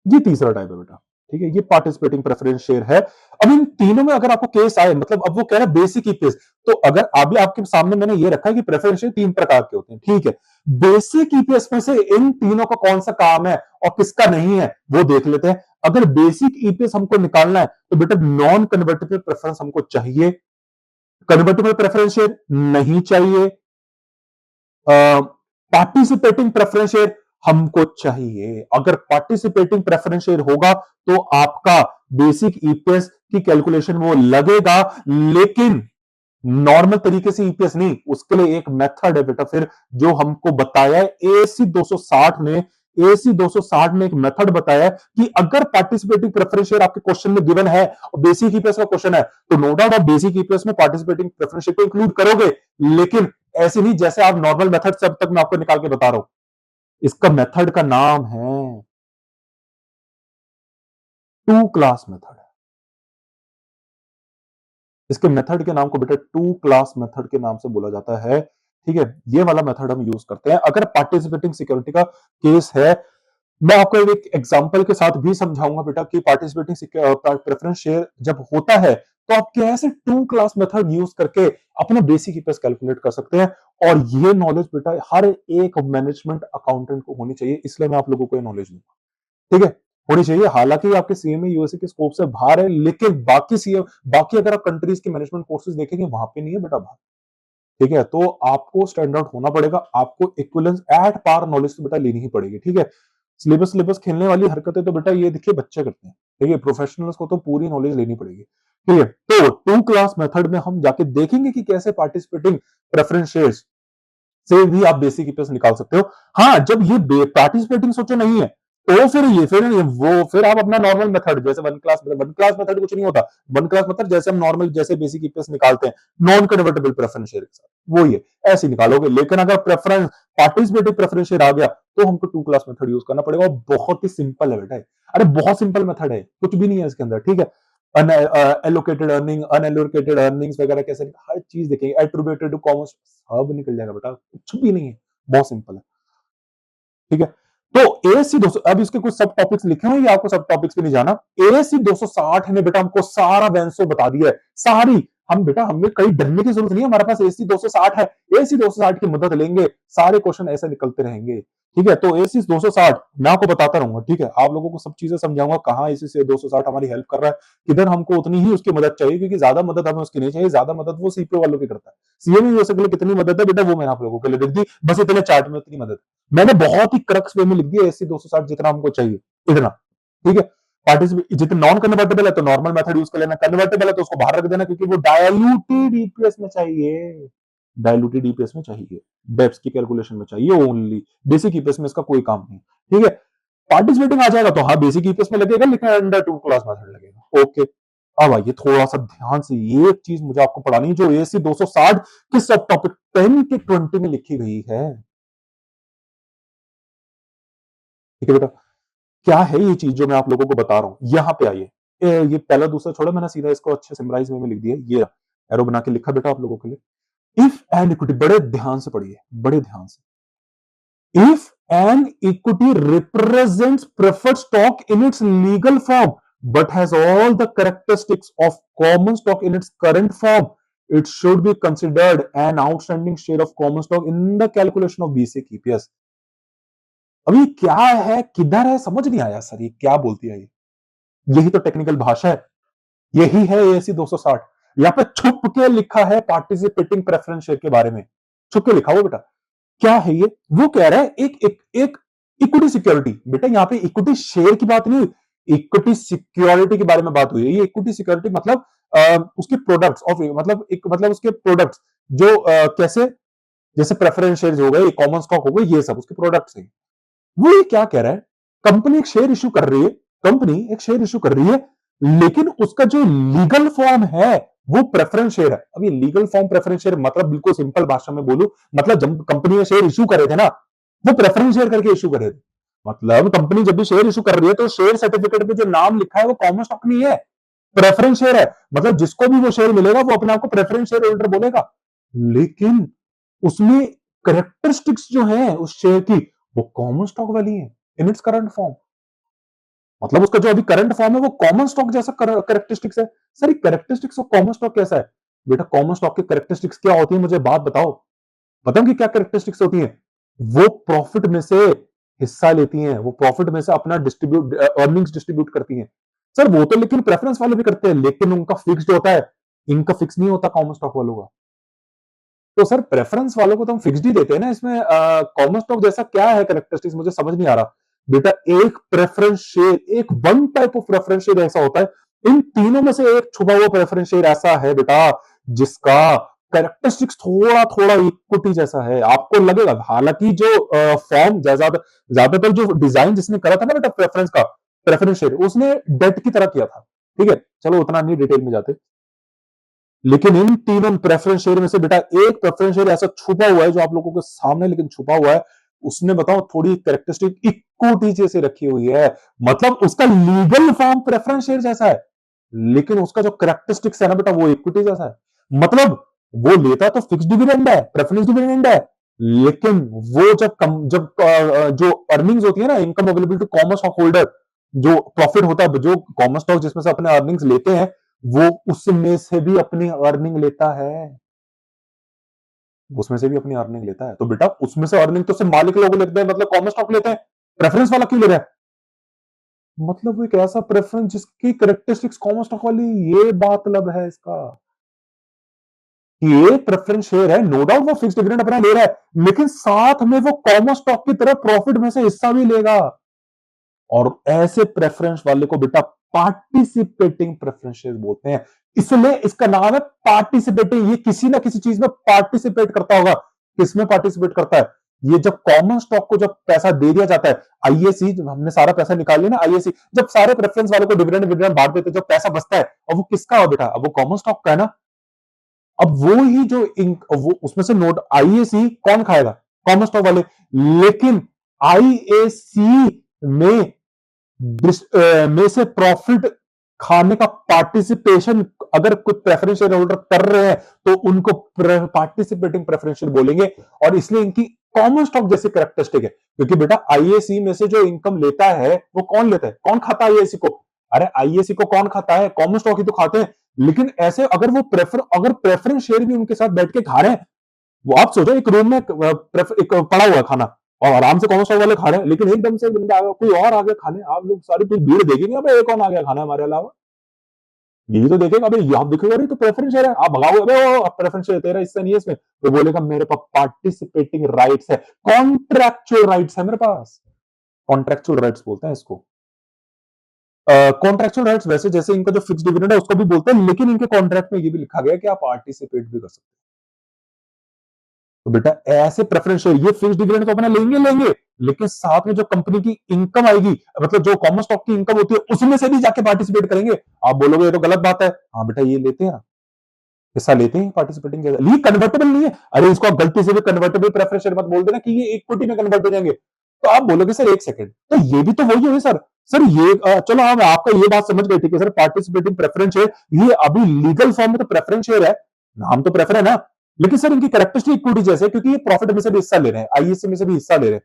ये तीसरा टाइप है बेटा, ठीक है। ये पार्टिसिपेटिंग प्रेफरेंस शेयर है। अब इन तीनों में अगर आपको केस आए, मतलब अब वो कह रहा है बेसिक ईपीएस, तो अगर अभी आपके सामने मैंने ये रखा है कि प्रेफरेंस शेयर 3 प्रकार के होते हैं, ठीक है। बेसिक ईपीएस में से इन तीनों का कौन सा काम है और किसका नहीं है वो देख लेते हैं। अगर बेसिक ईपीएस हमको निकालना है तो बेटा नॉन कन्वर्टेबल प्रेफरेंस हमको चाहिए, कन्वर्टेबल प्रेफरेंस शेयर नहीं चाहिए, पार्टिसिपेटिंग प्रेफरेंस शेयर हमको चाहिए। अगर पार्टिसिपेटिंग प्रेफरेंस शेयर होगा तो आपका बेसिक ईपीएस की कैलकुलेशन वो लगेगा, लेकिन नॉर्मल तरीके से ईपीएस नहीं, उसके लिए एक मेथड है बेटा फिर जो हमको बताया है एएससी 260 ने, एएससी 260 ने एक मेथड बताया है कि अगर पार्टिसिपेटिंग प्रेफरेंस शेयर आपके क्वेश्चन में गिवन है और बेसिक ईपीएस का क्वेश्चन है, तो नो डाउट आप बेसिक ईपीएस में पार्टिसिपेटिंग प्रेफरेंस शेयर को इंक्लूड करोगे, लेकिन ऐसे नहीं जैसे आप नॉर्मल मेथड से अब तक मैं आपको निकाल के बता रहा हूं। इसका मेथड का नाम है टू क्लास मेथड। इसके मेथड के नाम को बेटा टू क्लास मेथड के नाम से बोला जाता है, ठीक है। ये वाला मेथड हम यूज करते हैं अगर पार्टिसिपेटिंग सिक्योरिटी का केस है। मैं आपको एक एग्जांपल के साथ भी समझाऊंगा बेटा कि पार्टिसिपेटिंग प्रेफरेंस शेयर जब होता है तो आप कैसे टू क्लास मेथड यूज करके अपना बेसिक ईपीएस कैलकुलेट कर सकते हैं। और ये नॉलेज बेटा हर एक मैनेजमेंट अकाउंटेंट को होनी चाहिए, इसलिए मैं आप लोगों को ये नॉलेज दूंगा, ठीक है। होनी चाहिए, हालांकि आपके सीएमए यूएसए के स्कोप से बाहर है, लेकिन बाकी सीएम, बाकी अगर आप कंट्रीज के मैनेजमेंट कोर्सेज देखेंगे वहां पे नहीं है बेटा बाहर, ठीक है। तो आपको स्टैंड आउट होना पड़ेगा, आपको इक्विवेलेंस एट पार नॉलेज तो बेटा लेनी ही पड़ेगी, ठीक है। सिलेबस सिलेबस खेलने वाली हरकतें तो बेटा ये देखिए बच्चे करते हैं, ठीक है। प्रोफेशनल्स को तो पूरी नॉलेज लेनी पड़ेगी, ठीक है। तो टू क्लास मेथड में हम जाके देखेंगे कि कैसे पार्टिसिपेटिंग प्रेफरेंस शेयर्स से भी आप बेसिक ईपीएस निकाल सकते हो। हाँ, जब ये पार्टिसिपेटिंग सोचो नहीं है तो फिर आप अपना नॉर्मल मेथड जैसे वन क्लास मेथड कुछ नहीं होता, वन क्लास मेथड जैसे हम नॉर्मल जैसे बेसिक ईपीएस निकालते हैं नॉन कन्वर्टेबल प्रेफरेंस शेयर के साथ, वो ये ऐसे निकालोगे। लेकिन अगर प्रेफरेंस पार्टिसिपेटिव प्रेफरेंस शेयर आ गया तो हमको टू क्लास मेथड यूज करना पड़ेगा, और बहुत ही सिंपल है बेटा, अरे बहुत सिंपल मेथड है, कुछ भी नहीं है इसके अंदर, ठीक है। एलोकेटेड अर्निंग, अनएलोकेटेड अर्निंग्स वगैरह कैसे, हर चीज देखेंगे, एट्रीब्यूटेड टू कॉमर्स सब निकल जाएगा बेटा, कुछ भी नहीं है, बहुत सिंपल है, ठीक है। तो एएससी 200, अब इसके कुछ सब टॉपिक्स लिखे हुए, आपको सब टॉपिक्स पे नहीं जाना। एएससी 260 ने बेटा हमको सारा वेंसो बता दिया है, सारी हम बेटा हमें कहीं डरने की जरूरत नहीं है, हमारे पास एसी 260 है, एसी 260 की मदद लेंगे, सारे क्वेश्चन ऐसे निकलते रहेंगे। ठीक है, तो एसी 260 मैं आपको बताता रहूंगा। ठीक है, आप लोगों को सब चीजें समझाऊंगा, कहाँ एसी से 260 हमारी हेल्प कर रहा है, किधर हमको उतनी ही उसकी मदद चाहिए, क्योंकि ज्यादा मदद हमें उसकी नहीं चाहिए, ज्यादा मदद वो सीपीओ वालों की करता है। सीएम यूएसए के लिए कितनी मदद है बेटा, वो मैंने आप लोगों के लिए लिख दी, बस इतने चार्ट में इतनी मदद मैंने बहुत ही क्रक्स वे में लिख दिया, एसी 260 जितना हमको चाहिए इतना। ठीक है, पार्टिसिपेट जितना नॉन कन्वर्टेबल है तो नॉर्मल मेथड यूज कर लेना, कन्वर्टेबल है तो उसको बाहर रख देना, क्योंकि वो डायलूटेड ईपीएस में चाहिए, डायलूटेड ईपीएस में चाहिए, डेप्स की कैलकुलेशन में चाहिए ओनली, बेसिक ईपीएस में इसका कोई काम नहीं। ठीक है, पार्टिसिपेटिंग आ जाएगा तो हाँ बेसिक ईपीएस में लगेगा, लेकिन अंडर टू क्लास मेथड लगेगा। ओके, अब आइए थोड़ा सा ध्यान से, एक चीज मुझे आपको पढ़ानी है जो एसी 260 के सब टॉपिक 10 के 20 में लिखी गई है। ठीक है बेटा, क्या है ये चीज जो मैं आप लोगों को बता रहा हूं, यहां पे आइए। ये पहला दूसरा छोड़ा, मैंने सीधा इसको अच्छे सिमराइज में लिख दिया, ये एरो बना के लिखा बेटा आप लोगों के लिए। इफ एंड इक्विटी, बड़े ध्यान से पढ़िए, बड़े ध्यान से। If an equity represents preferred stock in its legal form but has all the characteristics of common stock in its current form, it should be considered an outstanding share of common stock in the calculation of basic EPS. अभी क्या है, किधर है, समझ नहीं आया सर, ये क्या बोलती है ये? यही तो टेक्निकल भाषा है, यही है एसी 260। यहां पे छुप के लिखा है पार्टिसिपेटिंग प्रेफरेंस शेयर के बारे में, छुप के लिखा हुआ बेटा। क्या है ये, वो कह रहा है एक इक्विटी सिक्योरिटी, बेटा यहाँ पे इक्विटी शेयर की बात नहीं, इक्विटी सिक्योरिटी के बारे में बात हुई है। ये इक्विटी सिक्योरिटी मतलब उसके प्रोडक्ट्स ऑफ, मतलब एक मतलब उसके प्रोडक्ट्स जो कैसे, जैसे प्रेफरेंस शेयर हो गए, कॉमन स्टॉक हो गए, ये सब उसके प्रोडक्ट्स हैं। वो ये क्या कह रहा है, कंपनी एक शेयर इश्यू कर रही है, कंपनी एक शेयर इश्यू कर रही है, लेकिन उसका जो लीगल फॉर्म है वो प्रेफरेंस शेयर है। अब ये लीगल फॉर्म प्रेफरेंस शेयर मतलब बिल्कुल सिंपल भाषा में बोलूं, मतलब जब कंपनी ने शेयर इश्यू करे थे ना, वो प्रेफरेंस शेयर करके इश्यू करे थे। मतलब कंपनी जब भी शेयर इश्यू कर रही है तो शेयर सर्टिफिकेट पे जो नाम लिखा है वो कॉमन स्टॉक नहीं है, प्रेफरेंस शेयर है। मतलब जिसको भी वो शेयर मिलेगा वो अपने आप को प्रेफरेंस शेयर होल्डर बोलेगा, लेकिन उसमें करेक्टरिस्टिक्स जो है उस शेयर की वो कॉमन स्टॉक वाली है इन इट्स करंट फॉर्म। मतलब उसका जो अभी करंट फॉर्म है वो कॉमन स्टॉक जैसा करेक्टरिस्टिक्स है। Sir characteristics of common stock कैसा है बेटा, कॉमन स्टॉक की करेक्टरिस्टिक्स क्या होती है मुझे बात बताओ, बताओ कि क्या करेक्टरिस्टिक्स होती है। वो प्रॉफिट में से हिस्सा लेती हैं, वो प्रॉफिट में से अपना डिस्ट्रीब्यूट अर्निंग्स डिस्ट्रीब्यूट करती हैं। सर वो तो लेकिन प्रेफरेंस वाले भी करते हैं, लेकिन उनका फिक्स्ड होता है, इनका फिक्स नहीं होता कॉमन स्टॉक वालों का। तो सर प्रेफरेंस वालों को तो हम फिक्स्ड ही देते हैं ना, इसमें कॉमन स्टॉक जैसा क्या है करेक्टरिस्टिक्स, मुझे समझ नहीं आ रहा बेटा। एक प्रेफरेंस शेयर, एक one type of preference share ऐसा होता है, इन तीनों में से एक छुपा हुआ प्रेफरेंस शेयर ऐसा है बेटा जिसका करेक्टरिस्टिक्स थोड़ा थोड़ा इक्विटी जैसा है, आपको लगेगा। हालांकि जो फॉर्म ज्यादातर जो डिजाइन जिसने करा था ना बेटा प्रेफरेंस का, प्रेफरेंस शेयर उसने डेट की तरह किया था। ठीक है, चलो उतना नहीं डिटेल में जाते, लेकिन इन तीनों प्रेफरेंस शेयर में से बेटा एक प्रेफरेंस शेयर ऐसा छुपा हुआ है जो आप लोगों के सामने लेकिन छुपा हुआ है, उसने बताओ थोड़ी कैरेक्टरिस्टिक इक्विटी जैसे रखी हुई है। मतलब उसका लीगल फॉर्म प्रेफरेंस शेयर जैसा है, लेकिन उसका जो कैरेक्टरिस्टिक्स है ना बेटा वो इक्विटी जैसा है। मतलब वो लेता तो फिक्स डिविडेंड है, प्रेफरेंस डिविडेंड है, लेकिन वो जो अर्निंग्स होती है ना, income available to common stock holder, जो प्रॉफिट होता है, जो कॉमन स्टॉक जिसमें से अपने अर्निंग्स लेते हैं, वो उसमें से भी अपनी अर्निंग लेता है, उसमें से भी अपनी अर्निंग लेता है। तो बेटा उसमें से अर्निंग तो सिर्फ मालिक लोग लेते हैं, मतलब कॉमन स्टॉक लेते हैं, प्रेफरेंस वाला क्यों ले रहा है? मतलब वो एक ऐसा प्रेफरेंस जिसकी करेक्टरिस्टिक्स कॉमन स्टॉक वाली, ये मतलब है इसका। ये प्रेफरेंस शेयर है, नो डाउट वो फिक्स डिविडेंड अपना ले रहा है, लेकिन साथ में वो कॉमन स्टॉक की तरह प्रॉफिट में से हिस्सा भी लेगा। और ऐसे प्रेफरेंस वाले को बेटा पार्टिसिपेटिंग प्रेफरेंस शेयर बोलते हैं, इसलिए इसका नाम है पार्टिसिपेटिंग। ये किसी ना किसी चीज में पार्टिसिपेट करता होगा। किसमें पार्टिसिपेट करता है? ये जब कॉमन स्टॉक को जब पैसा दे दिया जाता है, आईएसी, जब हमने सारा पैसा निकाल लिया ना, आईएसी जब सारे प्रेफरेंस वालों को डिविडेंड डिविडेंड बांट देते, जब पैसा बचता है, और वो किसका हो बेटा? अब वो कॉमन स्टॉक का है ना। अब वो ही जो वो उसमें से नोट आईएसी कौन खाएगा? कॉमन स्टॉक वाले। लेकिन आईएसी में में से प्रॉफिट खाने का पार्टिसिपेशन अगर कुछ प्रेफरेंस शेयर होल्डर कर रहे हैं तो उनको पार्टिसिपेटिंग प्रेफरेंस शेयर बोलेंगे, और इसलिए इनकी कॉमन स्टॉक जैसी कैरेक्टरिस्टिक है। क्योंकि बेटा आईएसी में से जो इनकम लेता है वो कौन लेता है, कौन खाता है आईएसी को? अरे आईएससी को कौन खाता है? कॉमन स्टॉक ही तो खाते हैं। लेकिन ऐसे अगर वो प्रेफरेंस शेयर भी उनके साथ बैठ के खा रहे हैं, वो आप सोचो एक रूम में एक पड़ा हुआ है खाना और आराम से कॉमन स्टॉक वाले खा रहे हैं, लेकिन एकदम से बंदा कोई और आ गया खाने, आप लोग सारी पूरी भीड़ देखेंगे, अबे ये कौन आ गया खाना हमारे अलावा? यही तो देखेगा, अबे आप देखोगे अरे तो प्रेफरेंस शेयर है, आप भगाओगे, अबे वो प्रेफरेंस शेयर तेरा हिस्सा नहीं है इसमें, तो बोलेगा मेरे पास पार्टिसिपेटिंग राइट्स है, कॉन्ट्रैक्चुअल राइट्स है मेरे पास। कॉन्ट्रैक्चुअल राइट्स बोलते हैं इसको। कॉन्ट्रैक्चुअल राइट्स वैसे जैसे इनका जो फिक्स डिविडेंड है उसको भी बोलते हैं, लेकिन इनके कॉन्ट्रैक्ट में ये भी लिखा गया है कि आप पार्टिसिपेट भी कर सकते हैं। तो बेटा ऐसे प्रेफरेंस शेयर, ये फिक्स डिविडेंड तो अपना लेंगे, लेकिन साथ में जो कंपनी की इनकम आएगी, मतलब जो कॉमन स्टॉक की इनकम होती है उसमें से भी जाके पार्टिसिपेट करेंगे। आप बोलोगे ये तो गलत बात है। हाँ बेटा ये लेते हैं, हिस्सा लेते हैं पार्टिसिपेटिंग के, ये कन्वर्टेबल नहीं है। अरे इसको आप गलती से भी कन्वर्टेबल प्रेफरेंस शेयर मत बोल देना कि ये इक्विटी में कन्वर्ट हो जाएंगे। तो आप बोलोगे सर एक सेकंड, तो ये भी तो वही है सर। सर ये चलो हम आपका ये बात समझ गए, ठीक है सर, पार्टिसिपेटिंग प्रेफरेंस शेयर ये अभी लीगल फॉर्म में तो प्रेफरेंस शेयर है, नाम तो प्रेफर है ना, लेकिन सर इनकी कैरेक्टरिस्टिक इक्विटी जैसे, क्योंकि ये प्रॉफिट में से भी हिस्सा ले रहे हैं, आईएससी में से भी हिस्सा ले रहे हैं।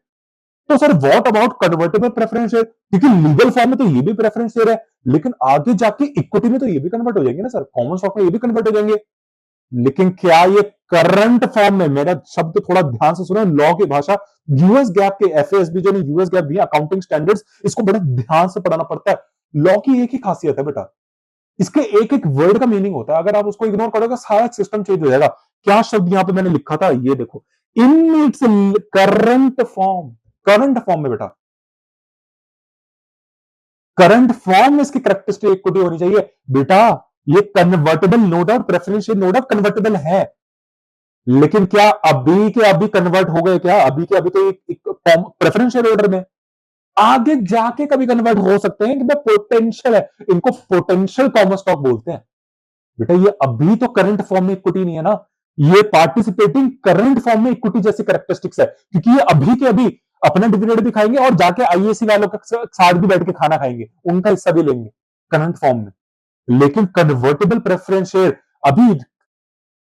तो sir what about convertible preference share, क्योंकि लीगल फॉर्म में तो ये भी प्रेफरेंस शेयर है, लेकिन आगे जाके इक्विटी में तो ये भी कन्वर्ट हो जाएंगे ना सर, कॉमन स्टॉक में ये भी कन्वर्ट हो जाएंगे। लेकिन क्या ये करंट फॉर्म में, मेरा शब्द थोड़ा ध्यान से सुनो, लॉ की भाषा, यूएस गैप के एफएएसबी जो ने यूएस गैप भी अकाउंटिंग स्टैंडर्ड्स, इसको बड़े ध्यान से पढ़ना पड़ता है। लॉ की एक ही खासियत है बेटा, इसके एक एक वर्ड का मीनिंग होता है, अगर आप उसको इग्नोर करोगे सारा सिस्टम चेंज हो जाएगा। क्या शब्द यहां पे मैंने लिखा था, ये देखो, इन इट्स करंट फॉर्म में बेटा, करंट फॉर्म में इसकी कैरेक्टरिस्टिक इक्विटी होनी चाहिए बेटा। ये convertible no doubt, preferential no doubt convertible है, लेकिन क्या अभी के अभी कन्वर्ट हो गए? क्या अभी के अभी तो एक प्रेफरेंशियल ऑर्डर में, आगे जाके कभी कन्वर्ट हो सकते हैं, कि पोटेंशियल है, इनको पोटेंशियल कॉमन स्टॉक बोलते हैं बेटा। ये अभी तो करंट फॉर्म में इक्विटी नहीं है ना, ये पार्टिसिपेटिंग करंट फॉर्म में इक्विटी जैसी कैरेक्टरिस्टिक्स है, क्योंकि ये अभी के अभी अपना डिविडेंड भी खाएंगे और जाके आईएससी वालों के साथ भी बैठ के खाना खाएंगे, उनका हिस्सा भी लेंगे करंट फॉर्म में। लेकिन कन्वर्टेबल प्रेफरेंस शेयर अभी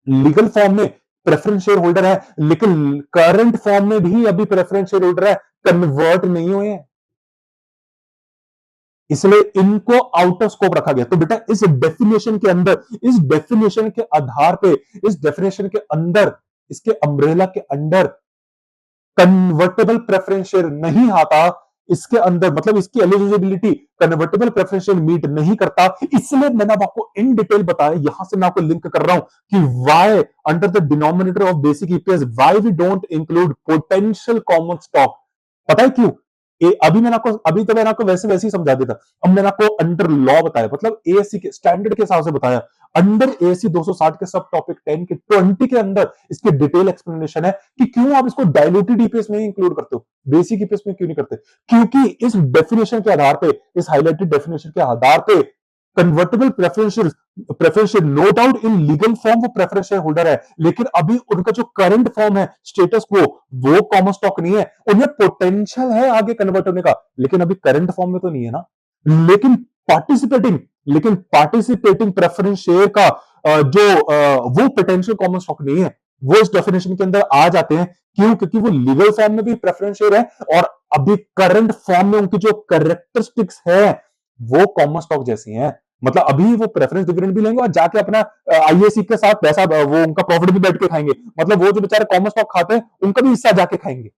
लीगल फॉर्म में प्रेफरेंस शेयर होल्डर है, लेकिन करंट फॉर्म में भी अभी प्रेफरेंस शेयर होल्डर है, कन्वर्ट नहीं हुए हैं, इसलिए इनको आउट ऑफ स्कोप रखा गया। तो बेटा इस डेफिनेशन के अंदर, इस डेफिनेशन के आधार पे, इस डेफिनेशन के अंदर, इसके अम्ब्रेला के अंदर कन्वर्टेबल प्रेफरेंस शेयर नहीं आता, इसके अंदर मतलब इसकी eligibility convertible preference share meet नहीं करता। इसलिए मैंने आपको इन डिटेल बताया, यहां से मैं आपको लिंक कर रहा हूं कि why under the denominator of basic EPS why we don't include potential common stock. पता है क्यों? अभी मैंने आपको, अभी तो मैंने आपको वैसे वैसे ही समझा देता, अब मैंने आपको अंडर लॉ बताया, मतलब एएससी के स्टैंडर्ड के हिसाब से बताया। अंडर एएससी 260 के सब टॉपिक 10 के 20 के अंदर इसकी डिटेल एक्सप्लेनेशन है कि क्यों आप इसको डायलूटेड ईपीएस में ही इंक्लूड करते हो, बेसिक ईपीएस में क्यों नहीं करते। क्योंकि इस डेफिनेशन के आधार पे, इस हाईलाइटेड डेफिनेशन के आधार पे convertible preferential no doubt in legal form वो प्रेफरेंशियल होल्डर है, लेकिन अभी उनका जो करंट फॉर्म है स्टेटस वो कॉमन स्टॉक नहीं है, उन्हें पोटेंशियल है आगे कन्वर्ट होने का, लेकिन अभी करंट फॉर्म में तो नहीं है ना। लेकिन पार्टिसिपेटिंग लेकिन पार्टिसिपेटिंग प्रेफरेंस शेयर का वो पोटेंशियल कॉमन स्टॉक नहीं है, वो इस डेफिनेशन के अंदर आ जाते हैं। क्यों? क्योंकि वो लीगल फॉर्म में भी प्रेफरेंस शेयर है और अभी करंट फॉर्म में उनकी जो कैरेक्टरिस्टिक्स है वो कॉमन स्टॉक जैसी हैं। मतलब अभी वो प्रेफरेंस डिविडेंड भी लेंगे और जाके अपना आईएससी के साथ पैसा, वो उनका प्रॉफिट भी बैठ के खाएंगे, मतलब वो जो बेचारे कॉमन स्टॉक खाते हैं उनका भी हिस्सा जाके खाएंगे।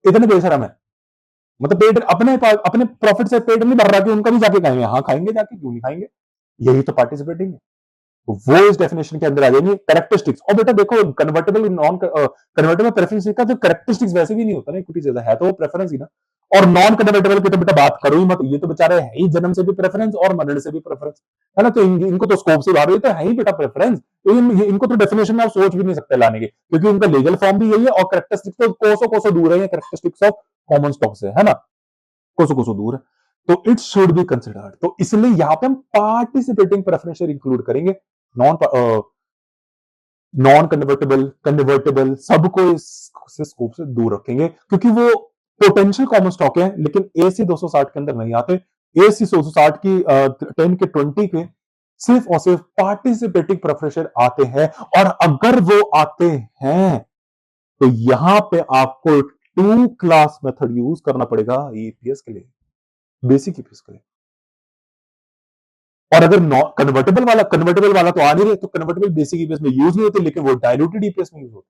इतने बेशरम है, मतलब पेट अपने अपने प्रॉफिट से पेट नहीं भर रहा कि उनका भी जाके खाएंगे। हाँ खाएंगे जाके, क्यों नहीं खाएंगे, यही तो पार्टिसिपेटिंग है। तो वो इस डेफिनेशन के अंदर आ जाएंगे कैरेक्टरिस्टिक्स। और बेटा देखो कन्वर्टेबल नॉन कन्वर्टेबल प्रेफरेंस का जो कैरेक्टरिस्टिक्स वैसे भी नहीं होता ना इक्विटी ज्यादा है, तो वो प्रेफरेंस ही ना। और नॉन कन्वर्टेबल की तो बेटा बात करो ही मत, ये तो बेचारे है ही जन्म से भी प्रेफरेंस और मरने से भी प्रेफरेंस, है ना। तो इनको तो स्कोप से बाहर, ये तो है ही बेटा प्रेफरेंस। इनको तो डेफिनेशन में आप सोच भी नहीं सकते लाने की, क्योंकि उनका लीगल फॉर्म भी यही है और कैरेक्टरिस्टिक्स तो कोसों कोसों दूर है कैरेक्टरिस्टिक्स ऑफ कॉमन स्टॉक से, है ना, कोसों कोसों दूर है। तो इट शुड बी कंसिडर्ड, तो इसलिए यहां पे हम पार्टिसिपेटिंग प्रेफरेंस इंक्लूड करेंगे, नॉन नॉन कन्वर्टेबल कन्वर्टेबल सबको इस स्कोप से दूर रखेंगे, क्योंकि वो पोटेंशियल कॉमन स्टॉक है, लेकिन एसी 260 के अंदर नहीं आते। एसी 260 की 10 के 20 के सिर्फ और सिर्फ पार्टिसिपेटिंग प्रेफरेंस आते हैं, और अगर वो आते हैं तो यहां पे आपको 2 क्लास मेथड यूज करना पड़ेगा ईपीएस के लिए, बेसिक ईपीएस के लिए। और अगर कन्वर्टेबल वाला तो आ नहीं रहे, तो कन्वर्टेबल बेसिक ईपीएस में यूज नहीं होते, लेकिन वो डायल्यूटेड ईपीएस में यूज होते।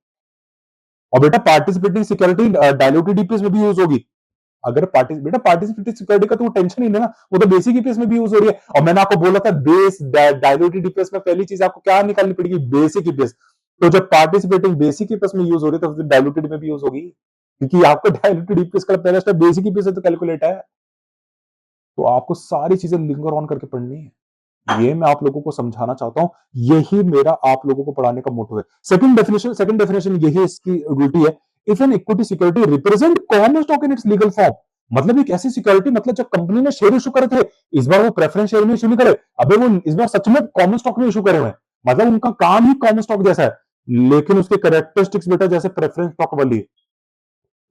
और बेटा पार्टिसिपेटिंग सिक्योरिटी डायल्यूटेड ईपीएस में भी यूज होगी। अगर पार्टिसिपेटिंग सिक्योरिटी का तो टेंशन ही नहीं ना, वो तो बेसिक ईपीएस में भी यूज हो रही है। और मैंने आपको बोला था बेस डायल्यूटेड ईपीएस में पहली चीज आपको क्या निकालनी पड़ेगी, बेसिक ईपीएस। तो जब पार्टिसिपेटिंग बेसिक ईपीएस में यूज हो रही है, तो फिर डायल्यूटेड में भी यूज होगी, क्योंकि आपको डायल्यूटेड ईपीएस का पहला स्टेप बेसिक ईपीएस से तो कैलकुलेट है। तो आपको सारी चीजें लिंगर ऑन करके पढ़नी है, ये मैं आप लोगों को समझाना चाहता हूं। यही मेरा आप लोगों को पढ़ाने का मोटिव है। सेकंड डेफिनेशन यही इसकी उल्टी है। If an equity security represent common stock in its legal form, मतलब एक ऐसी सिक्योरिटी, मतलब जब कंपनी ने शेयर इशू करे थे, इस बार वो प्रेफरेंस शेयर में इशू नहीं करे, अबे वो इस बार सच में कॉमन स्टॉक में इशू करे हुए हैं, मतलब उनका काम ही कॉमन स्टॉक जैसा है, लेकिन उसके कैरेक्टरिस्टिक्स बेटा जैसे प्रेफरेंस स्टॉक वाली है,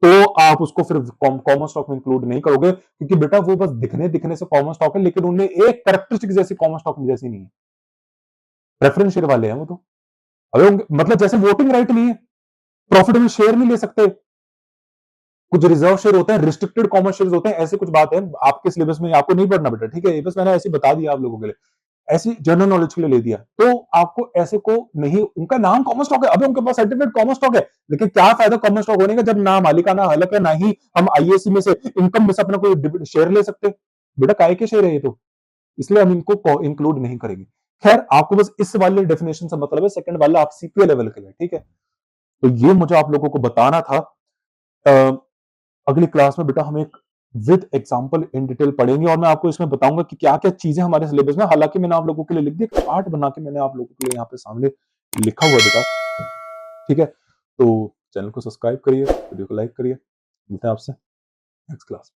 तो आप उसको फिर कॉमन स्टॉक में इंक्लूड नहीं करोगे, क्योंकि बेटा वो बस दिखने से कॉमन स्टॉक है, लेकिन उनमें एक कैरेक्टरिस्टिक जैसी कॉमन स्टॉक में जैसी नहीं है। प्रेफरेंस शेयर वाले हैं वो तो, अरे मतलब जैसे वोटिंग राइट नहीं है, प्रॉफिट में शेयर नहीं ले सकते, कुछ रिजर्व शेयर होते हैं, रिस्ट्रिक्टेड कॉमन शेयर होते हैं, ऐसे कुछ बात है। आपके सिलेबस में आपको नहीं पढ़ना बेटा, ठीक है, बस मैंने ऐसे बता दिया आप लोगों के लिए, ऐसी जनरल नॉलेज के लिए ले दिया। तो आपको ऐसे को नहीं, उनका नाम कॉमन स्टॉक है, अबे उनके पास सर्टिफिकेट कॉमन स्टॉक है, लेकिन क्या फायदा कॉमन स्टॉक होने का जब ना मालिकाना हलक है, ना ही हम आईएसी में से इनकम में से अपना कोई शेयर ले सकते। बेटा काय के शेयर है ये तो, इसलिए हम इनको इंक्लूड नहीं करेंगे। खैर, आपको बस इस वाले डेफिनेशन से मतलब है, सेकंड वाला आप सीपीए लेवल के लिए, ठीक है। तो ये मुझे आप लोगों को बताना था। अगली क्लास में बेटा हम एक विद एग्जांपल इन डिटेल पढ़ेंगे, और मैं आपको इसमें बताऊंगा कि क्या क्या चीजें हमारे सिलेबस में, हालांकि मैंने आप लोगों के लिए लिख दिया, चार्ट बना के मैंने आप लोगों के लिए यहाँ पे सामने लिखा हुआ बेटा, ठीक है। तो चैनल को सब्सक्राइब करिए, वीडियो को लाइक करिए, मिलते हैं आपसे नेक्स्ट क्लास।